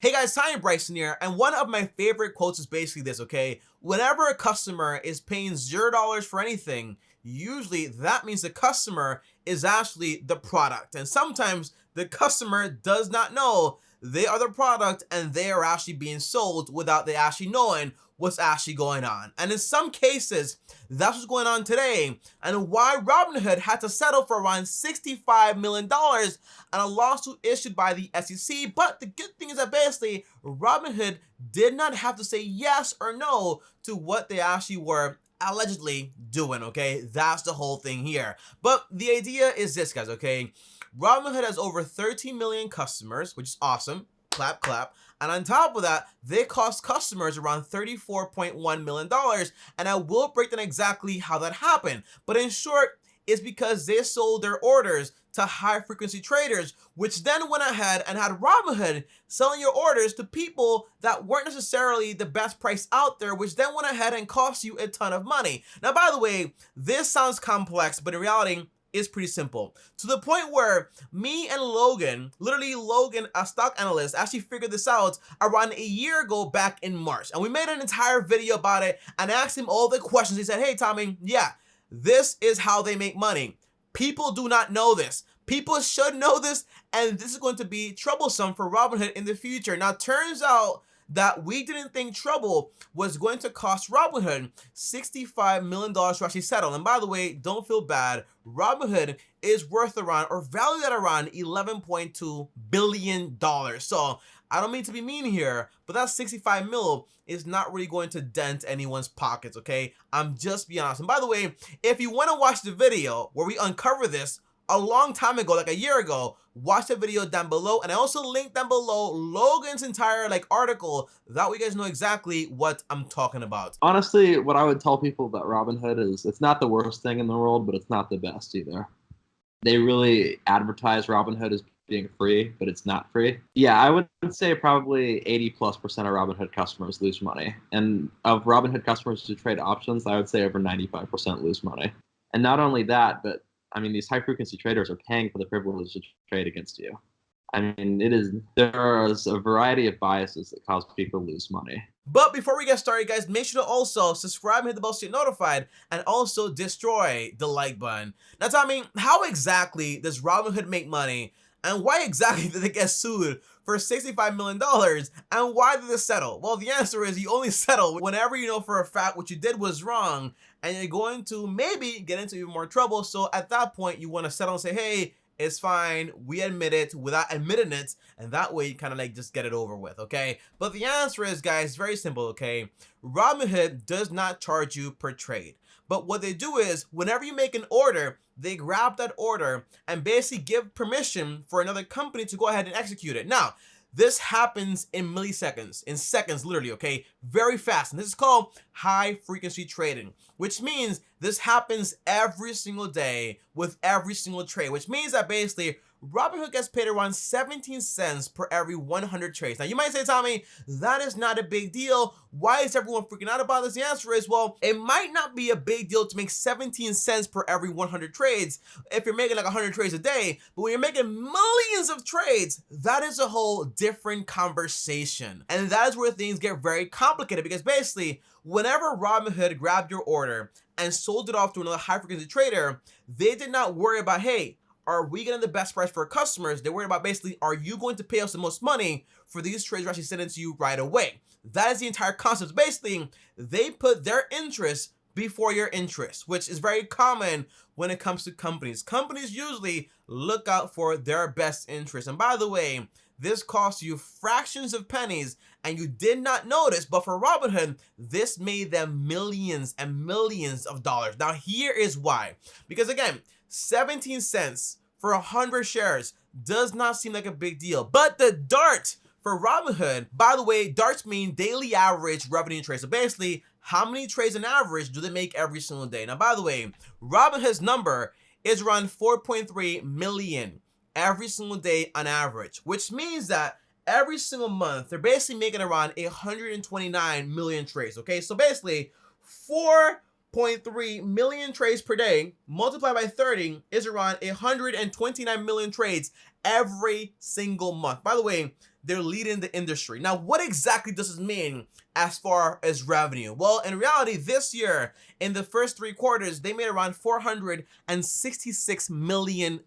Hey guys, TommyBryson here, and one of my favorite quotes is basically this, okay? Whenever a customer is paying $0 for anything, usually that means the customer is actually the product. And sometimes the customer does not know they are the product and they are actually being sold without they actually knowing what's actually going on. And in some cases, that's what's going on today, and why Robinhood had to settle for around $65 million dollars and a lawsuit issued by the SEC. But the good thing is that basically Robinhood did not have to say yes or no to what they actually were allegedly doing, okay? That's the whole thing here. But the idea is this, guys, okay? Robinhood has over 13 million customers, which is awesome. Clap, clap. And on top of that, they cost customers around $34.1 million. And I will break down exactly how that happened. But in short, it's because they sold their orders to high frequency traders, which then went ahead and had Robinhood selling your orders to people that weren't necessarily the best price out there, which then went ahead and cost you a ton of money. Now, by the way, this sounds complex, but in reality, is pretty simple, to the point where me and Logan, literally Logan, a stock analyst, actually figured this out around a year ago back in March. And we made an entire video about it and asked him all the questions. He said, hey, Tommy, yeah, this is how they make money. People do not know this. People should know this, and this is going to be troublesome for Robinhood in the future. Now, turns out that we didn't think trouble was going to cost Robinhood $65 million to actually settle. And by the way, don't feel bad. Robinhood is worth around, or valued at around, $11.2 billion. So I don't mean to be mean here, but that 65 mil is not really going to dent anyone's pockets, okay? I'm just being honest. And by the way, if you want to watch the video where we uncover this a long time ago, like a year ago, watch the video down below, and I also linked down below Logan's entire article. That way you guys know exactly what I'm talking about. Honestly, what I would tell people about Robinhood is it's not the worst thing in the world, but it's not the best either. They really advertise Robinhood as being free, but it's not free. Yeah, I would say probably 80+% of Robinhood customers lose money. And of Robinhood customers who trade options, I would say over 95% lose money. And not only that, but I mean, these high-frequency traders are paying for the privilege to trade against you. I mean, there's a variety of biases that cause people to lose money. But before we get started, guys, make sure to also subscribe and hit the bell so you're notified, and also destroy the like button. Now, Tommy, how exactly does Robinhood make money, and why exactly did they get sued for $65 million, and why did they settle? Well, the answer is you only settle whenever you know for a fact what you did was wrong, and you're going to maybe get into even more trouble. So at that point, you want to settle and say, hey, it's fine, we admit it without admitting it, and that way you kind of just get it over with, okay? But the answer is, guys, very simple, okay? Robinhood does not charge you per trade. But what they do is, whenever you make an order, they grab that order and basically give permission for another company to go ahead and execute it. Now, this happens in milliseconds, in seconds, literally, okay? Very fast. And this is called high frequency trading, which means this happens every single day with every single trade, which means that basically Robinhood gets paid around 17 cents per every 100 trades. Now, you might say, Tommy, that is not a big deal. Why is everyone freaking out about this? The answer is, well, it might not be a big deal to make 17 cents per every 100 trades if you're making 100 trades a day, but when you're making millions of trades, that is a whole different conversation. And that is where things get very complicated, because basically, whenever Robinhood grabbed your order and sold it off to another high-frequency trader, they did not worry about, hey, are we getting the best price for our customers? They worried about basically, are you going to pay us the most money for these trades we're actually sending to you right away? That is the entire concept. Basically, they put their interests before your interests, which is very common when it comes to companies. Companies usually look out for their best interests. And by the way, this costs you fractions of pennies, and you did not notice, but for Robinhood, this made them millions and millions of dollars. Now, here is why. Because again, 17 cents for 100 shares does not seem like a big deal. But the DART for Robinhood, by the way, DARTs mean daily average revenue trades. So basically, how many trades on average do they make every single day? Now, by the way, Robinhood's number is around 4.3 million every single day on average, which means that every single month, they're basically making around 129 million trades, okay? So basically, 4.3 million trades per day multiplied by 30 is around 129 million trades every single month. By the way, they're leading the industry. Now, what exactly does this mean as far as revenue? Well, in reality, this year, in the first 3 quarters, they made around $466 million.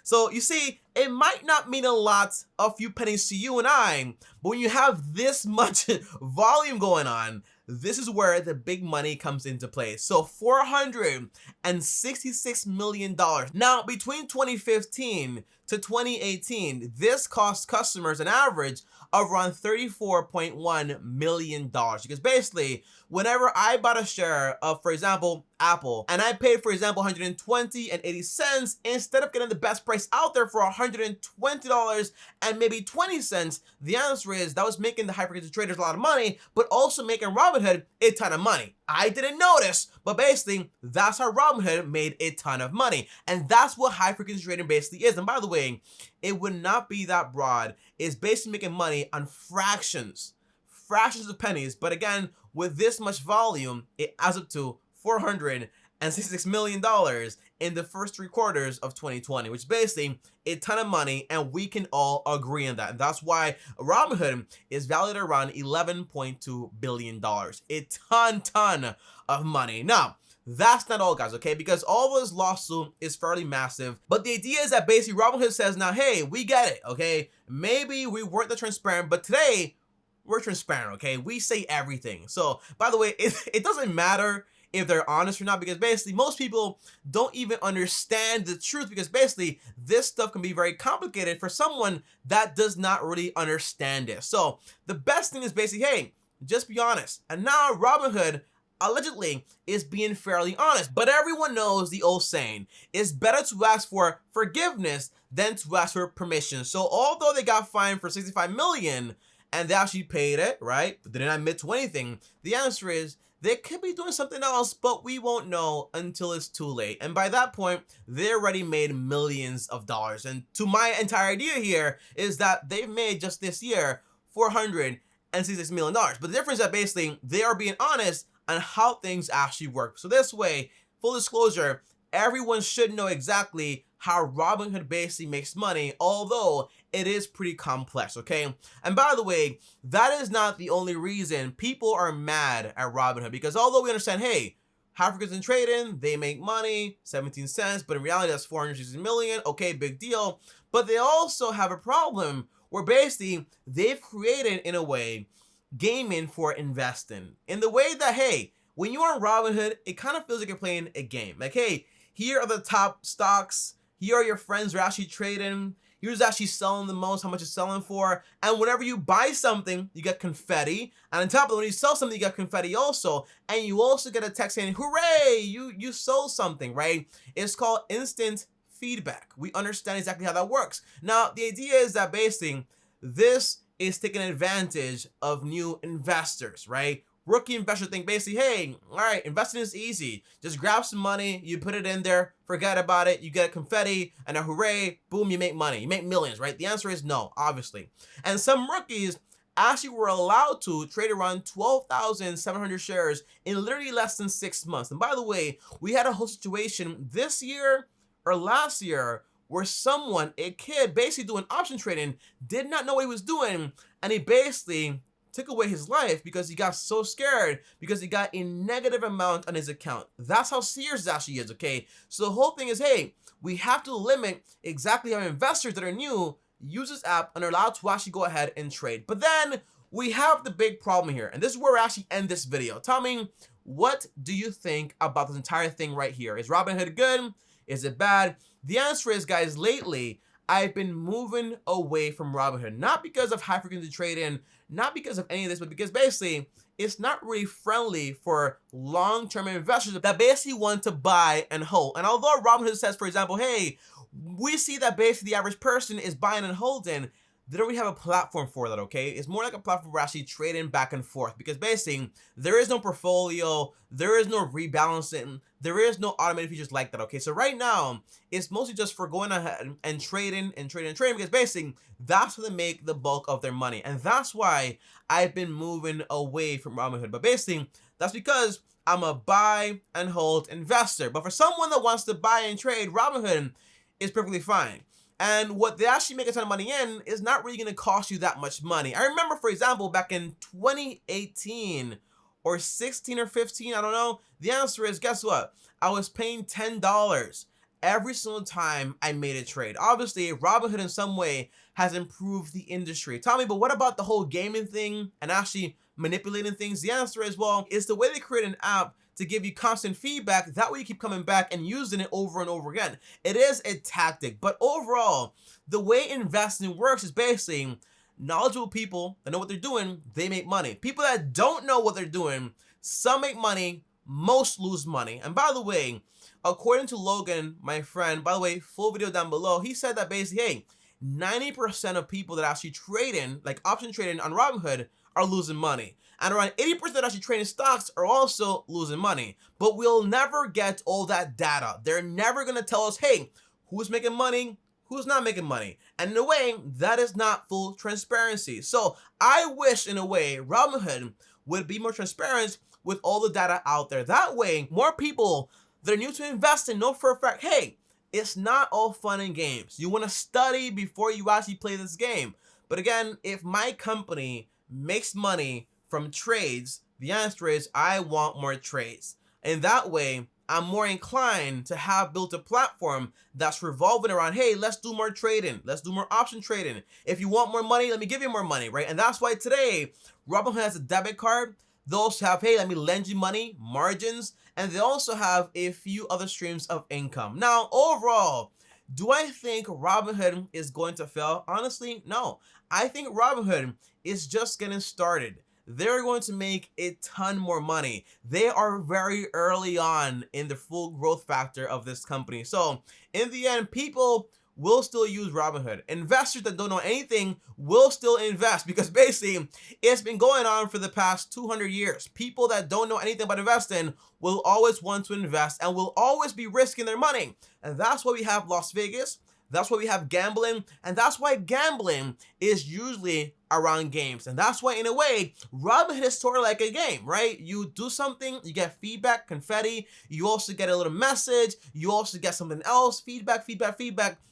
So you see, it might not mean a lot, a few pennies to you and I, but when you have this much volume going on, this is where the big money comes into play. So $466 million. Now, between 2015 to 2018, this cost customers an average of around $34.1 million. Because basically, whenever I bought a share of, for example, Apple, and I paid, for example, $120.80, instead of getting the best price out there for $120 and maybe 20 cents, the answer is that was making the high-frequency traders a lot of money, but also making Robinhood a ton of money. I didn't notice, but basically, that's how Robinhood made a ton of money. And that's what high-frequency trading basically is. And by the way, it would not be that broad. It's basically making money on fractions of pennies. But again, with this much volume, it adds up to $466 million in the first 3 quarters of 2020, which is basically a ton of money, and we can all agree on that. And that's why Robinhood is valued at around $11.2 billion. A ton of money. Now, that's not all, guys, okay? Because all of this lawsuit is fairly massive. But the idea is that basically Robinhood says, now, hey, we get it, okay? Maybe we weren't that transparent, but today we're transparent, okay? We say everything. So, by the way, it doesn't matter if they're honest or not, because basically most people don't even understand the truth, because basically this stuff can be very complicated for someone that does not really understand it. So the best thing is basically, hey, just be honest. And now Robinhood allegedly is being fairly honest, but everyone knows the old saying, it's better to ask for forgiveness than to ask for permission. So although they got fined for $65 million and they actually paid it, right, but they didn't admit to anything, the answer is they could be doing something else, but we won't know until it's too late. And by that point, they already made millions of dollars. And to my entire idea here is that they've made just this year $466 million. But the difference is that basically they are being honest on how things actually work. So this way, full disclosure, everyone should know exactly how Robinhood basically makes money, although it is pretty complex, okay? And by the way, that is not the only reason people are mad at Robinhood, because although we understand, hey, high-frequency trading, they make money, 17 cents, but in reality, that's 460 million, okay, big deal. But they also have a problem where basically they've created, in a way, gaming for investing. In the way that, hey, when you're on Robinhood, it kind of feels like you're playing a game. Like, hey, here are the top stocks, here are your friends who are actually trading, here's actually selling the most, how much it's selling for, and whenever you buy something, you get confetti, and on top of it, when you sell something, you get confetti also, and you also get a text saying, hooray, you sold something, right? It's called instant feedback. We understand exactly how that works. Now, the idea is that basically, this is taking advantage of new investors, right? Rookie investors think basically, hey, all right, investing is easy. Just grab some money, you put it in there, forget about it, you get confetti, and a hooray, boom, you make money. You make millions, right? The answer is no, obviously. And some rookies actually were allowed to trade around 12,700 shares in literally less than 6 months. And by the way, we had a whole situation this year or last year where someone, a kid, basically doing option trading, did not know what he was doing, and he basically took away his life because he got so scared because he got a negative amount on his account. That's how serious it actually is, okay? So the whole thing is, hey, we have to limit exactly how investors that are new use this app and are allowed to actually go ahead and trade. But then we have the big problem here, and this is where we actually end this video. Tommy, what do you think about this entire thing right here? Is Robinhood good? Is it bad? The answer is, guys, lately, I've been moving away from Robinhood, not because of high-frequency trading, not because of any of this, but because basically it's not really friendly for long-term investors that basically want to buy and hold. And although Robinhood says, for example, hey, we see that basically the average person is buying and holding, they don't really have a platform for that, okay? It's more like a platform for actually trading back and forth, because basically there is no portfolio, there is no rebalancing, there is no automated features like that, okay? So right now, it's mostly just for going ahead and trading, because basically that's how they make the bulk of their money. And that's why I've been moving away from Robinhood. But basically, that's because I'm a buy and hold investor. But for someone that wants to buy and trade, Robinhood is perfectly fine. And what they actually make a ton of money in is not really going to cost you that much money. I remember, for example, back in 2018 or 16 or 15, I don't know. The answer is, guess what? I was paying $10 every single time I made a trade. Obviously, Robinhood in some way has improved the industry. Tommy, but what about the whole gaming thing and actually manipulating things? The answer is, well, it's the way they create an app to give you constant feedback. That way you keep coming back and using it over and over again. It is a tactic, but overall, the way investing works is basically knowledgeable people that know what they're doing, they make money. People that don't know what they're doing, some make money, most lose money. And by the way, according to Logan, my friend, by the way, full video down below, he said that basically, hey, 90% of people that actually trade in, like option trading on Robinhood, are losing money. And around 80% that actually trade in stocks are also losing money. But we'll never get all that data. They're never going to tell us, hey, who's making money, who's not making money. And in a way, that is not full transparency. So I wish, in a way, Robinhood would be more transparent with all the data out there. That way, more people that are new to investing know for a fact, hey, it's not all fun and games. You want to study before you actually play this game. But again, if my company makes money from trades, the answer is I want more trades. And that way, I'm more inclined to have built a platform that's revolving around, hey, let's do more trading. Let's do more option trading. If you want more money, let me give you more money, right? And that's why today, Robinhood has a debit card. They also have, hey, let me lend you money, margins, and they also have a few other streams of income. Now, overall, do I think Robinhood is going to fail? Honestly, no. I think Robinhood is just getting started. They're going to make a ton more money. They are very early on in the full growth factor of this company. So in the end, people will still use Robinhood. Investors that don't know anything will still invest because basically it's been going on for the past 200 years. People that don't know anything about investing will always want to invest and will always be risking their money. And that's why we have Las Vegas. That's why we have gambling, and that's why gambling is usually around games. And that's why, in a way, Robinhood is sort of like a game, right? You do something, you get feedback, confetti, you also get a little message, you also get something else, feedback.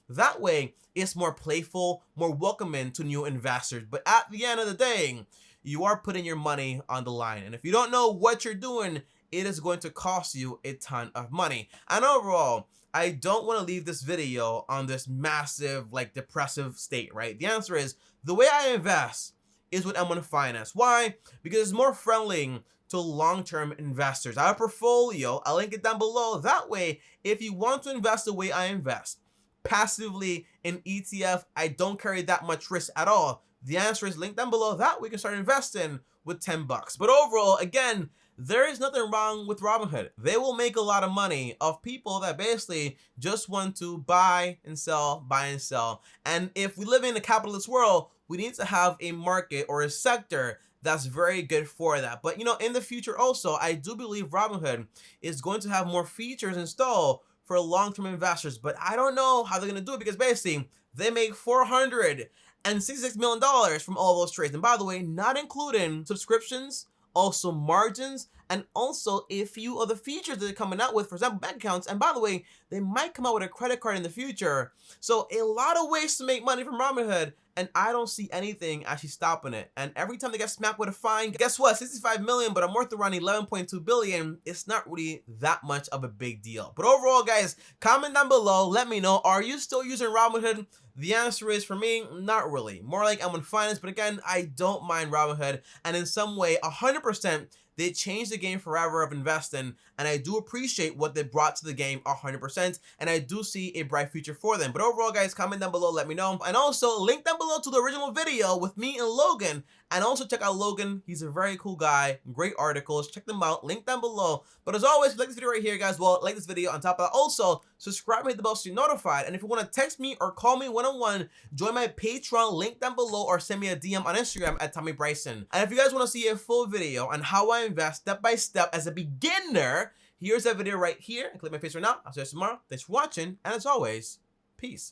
That way, it's more playful, more welcoming to new investors. But at the end of the day, you are putting your money on the line. And if you don't know what you're doing, it is going to cost you a ton of money. And overall, I don't want to leave this video on this massive, like, depressive state, right? The answer is, the way I invest is with M1 Finance. Why? Because it's more friendly to long-term investors. I have a portfolio. I'll link it down below. That way, if you want to invest the way I invest, passively in ETF, I don't carry that much risk at all. The answer is linked down below. That we can start investing with 10 bucks. But overall, again, there is nothing wrong with Robinhood. They will make a lot of money off people that basically just want to buy and sell, buy and sell. And if we live in a capitalist world, we need to have a market or a sector that's very good for that. But, you know, in the future also, I do believe Robinhood is going to have more features installed for long-term investors. But I don't know how they're going to do it because basically they make $466 million from all those trades. And by the way, not including subscriptions, also margins, and also a few other features that they're coming out with, for example, bank accounts. And by the way, they might come out with a credit card in the future. So a lot of ways to make money from Robinhood, and I don't see anything actually stopping it. And every time they get smacked with a fine, guess what? 65 million, but I'm worth around 11.2 billion. It's not really that much of a big deal. But overall, guys, comment down below. Let me know, are you still using Robinhood? The answer is, for me, not really. More like M1 Finance, but again, I don't mind Robinhood. And in some way, 100%, they changed the game forever of investing, and I do appreciate what they brought to the game 100%, and I do see a bright future for them. But overall, guys, comment down below, let me know. And also, link down below to the original video with me and Logan. And also check out Logan. He's a very cool guy. Great articles. Check them out. Link down below. But as always, if you like this video right here, guys, well, like this video. On top of that, also, subscribe and hit the bell so you're notified. And if you want to text me or call me one-on-one, join my Patreon, link down below, or send me a DM on Instagram at TommyBryson. And if you guys want to see a full video on how I invest step by step as a beginner, here's that video right here. Click my face right now. I'll see you guys tomorrow. Thanks for watching. And as always, peace.